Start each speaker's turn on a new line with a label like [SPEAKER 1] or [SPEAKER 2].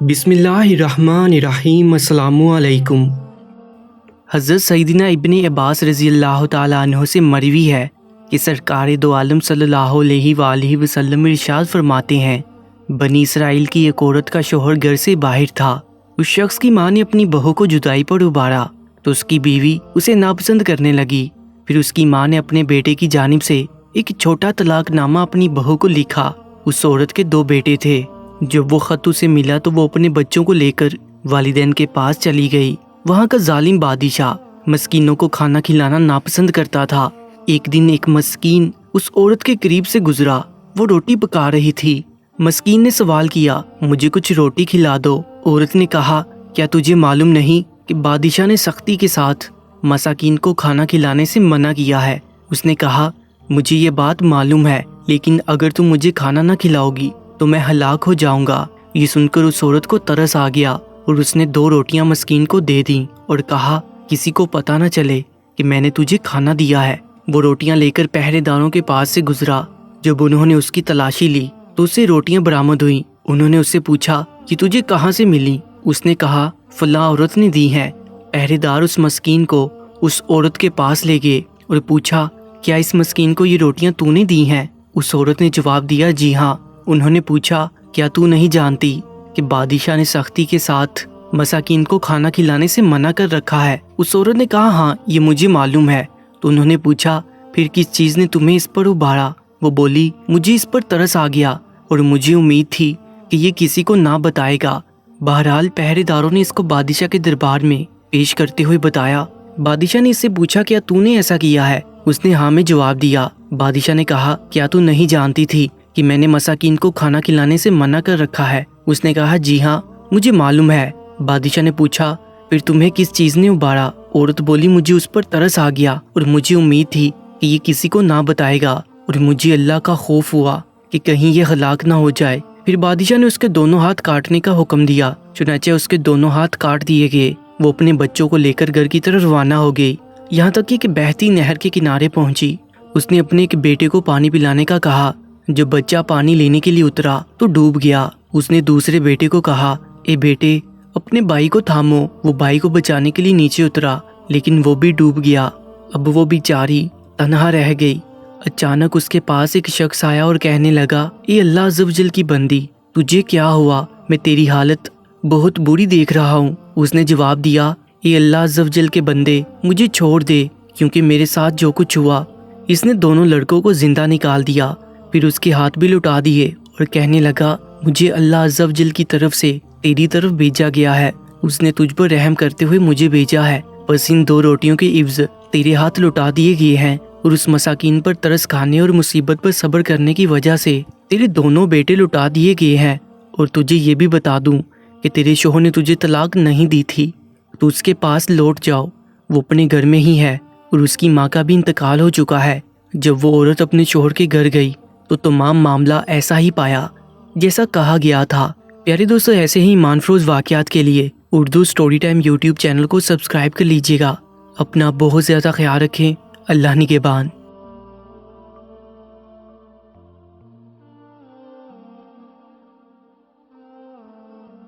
[SPEAKER 1] بسم اللہ الرحمن الرحیم۔ السلام علیکم۔ حضرت سیدنا ابن عباس رضی اللہ تعالیٰ عنہ سے مروی ہے کہ سرکار دو عالم صلی اللہ علیہ وآلہ وسلم ارشاد فرماتے ہیں، بنی اسرائیل کی ایک عورت کا شوہر گھر سے باہر تھا۔ اس شخص کی ماں نے اپنی بہو کو جدائی پر ابھارا تو اس کی بیوی اسے ناپسند کرنے لگی۔ پھر اس کی ماں نے اپنے بیٹے کی جانب سے ایک چھوٹا طلاق نامہ اپنی بہو کو لکھا۔ اس عورت کے 2 بیٹے تھے۔ جب وہ خط اسے ملا تو وہ اپنے بچوں کو لے کر والدین کے پاس چلی گئی۔ وہاں کا ظالم بادشاہ مسکینوں کو کھانا کھلانا ناپسند کرتا تھا۔ ایک دن ایک مسکین اس عورت کے قریب سے گزرا۔ وہ روٹی پکا رہی تھی۔ مسکین نے سوال کیا، مجھے کچھ روٹی کھلا دو۔ عورت نے کہا، کیا تجھے معلوم نہیں کہ بادشاہ نے سختی کے ساتھ مساکین کو کھانا کھلانے سے منع کیا ہے؟ اس نے کہا، مجھے یہ بات معلوم ہے، لیکن اگر تم مجھے کھانا نہ کھلاؤ گی تو میں ہلاک ہو جاؤں گا۔ یہ سن کر اس عورت کو ترس آ گیا اور اس نے 2 روٹیاں مسکین کو دے دیں اور کہا، کسی کو پتہ نہ چلے کہ میں نے تجھے کھانا دیا ہے۔ وہ روٹیاں لے کر پہرے داروں کے پاس سے گزرا۔ جب انہوں نے اس کی تلاشی لی تو اس سے روٹیاں برآمد ہوئیں۔ انہوں نے اس سے پوچھا کہ تجھے کہاں سے ملی؟ اس نے کہا، فلاں عورت نے دی ہیں۔ پہرے دار اس مسکین کو اس عورت کے پاس لے گئے اور پوچھا، کیا اس مسکین کو یہ روٹیاں تو نے دی ہیں؟ اس عورت نے جواب دیا، جی ہاں۔ انہوں نے پوچھا، کیا تو نہیں جانتی کہ بادشاہ نے سختی کے ساتھ مساکین کو کھانا کھلانے سے منع کر رکھا ہے؟ اس عورت نے کہا، ہاں یہ مجھے معلوم ہے۔ تو انہوں نے پوچھا، پھر کس چیز نے تمہیں اس پر ابھارا؟ وہ بولی، مجھے اس پر ترس آ گیا اور مجھے امید تھی کہ یہ کسی کو نہ بتائے گا۔ بہرحال پہرے داروں نے اس کو بادشاہ کے دربار میں پیش کرتے ہوئے بتایا۔ بادشاہ نے اس سے پوچھا، کیا تو نے ایسا کیا ہے؟ اس نے ہاں میں جواب دیا۔ بادشاہ نے کہا، کیا تو نہیں جانتی تھی کہ میں نے مساکین کو کھانا کھلانے سے منع کر رکھا ہے؟ اس نے کہا، جی ہاں مجھے معلوم ہے۔ بادشاہ نے پوچھا، پھر تمہیں کس چیز نے ابھارا؟ عورت بولی، مجھے اس پر ترس آ گیا اور مجھے امید تھی کہ یہ کسی کو نہ بتائے گا اور مجھے اللہ کا خوف ہوا کہ کہیں یہ ہلاک نہ ہو جائے۔ پھر بادشاہ نے اس کے دونوں ہاتھ کاٹنے کا حکم دیا۔ چنانچہ اس کے دونوں ہاتھ کاٹ دیے گئے۔ وہ اپنے بچوں کو لے کر گھر کی طرف روانہ ہو گئی، یہاں تک کہ بہتی نہر کے کنارے پہنچی۔ اس نے اپنے ایک بیٹے کو پانی پلانے کا کہا۔ جب بچہ پانی لینے کے لیے اترا تو ڈوب گیا۔ اس نے دوسرے بیٹے کو کہا، اے بیٹے اپنے بھائی کو تھامو۔ وہ بھائی کو بچانے کے لیے نیچے اترا، لیکن وہ بھی ڈوب گیا۔ اب وہ بیچاری تنہا رہ گئی۔ اچانک اس کے پاس ایک شخص آیا اور کہنے لگا، اے اللہ عز و جل کی بندی، تجھے کیا ہوا؟ میں تیری حالت بہت بری دیکھ رہا ہوں۔ اس نے جواب دیا، اے اللہ عز و جل کے بندے، مجھے چھوڑ دے، کیونکہ میرے ساتھ جو کچھ ہوا۔ اس نے دونوں لڑکوں کو زندہ نکال دیا، پھر اس کے ہاتھ بھی لٹا دیے اور کہنے لگا، مجھے اللہ عز و جل کی طرف سے تیری طرف بھیجا گیا ہے۔ اس نے تجھ پر رحم کرتے ہوئے مجھے بھیجا ہے، بس ان 2 روٹیوں کے عوض تیرے ہاتھ لٹا دیے گئے ہیں، اور اس مساکین پر ترس کھانے اور مصیبت پر صبر کرنے کی وجہ سے تیرے دونوں بیٹے لٹا دیے گئے ہیں۔ اور تجھے یہ بھی بتا دوں کہ تیرے شوہر نے تجھے طلاق نہیں دی تھی، تو اس کے پاس لوٹ جاؤ، وہ اپنے گھر میں ہی ہے، اور اس کی ماں کا بھی انتقال ہو چکا ہے۔ جب وہ عورت اپنے شوہر کے گھر گئی تو تمام معاملہ ایسا ہی پایا جیسا کہا گیا تھا۔ پیارے دوستو، ایسے ہی ایمان فروز واقعات کے لیے Urdu story time YouTube channel کو سبسکرائب کر لیجیے گا۔ اپنا بہت زیادہ خیال رکھیں۔ اللہ نگہبان۔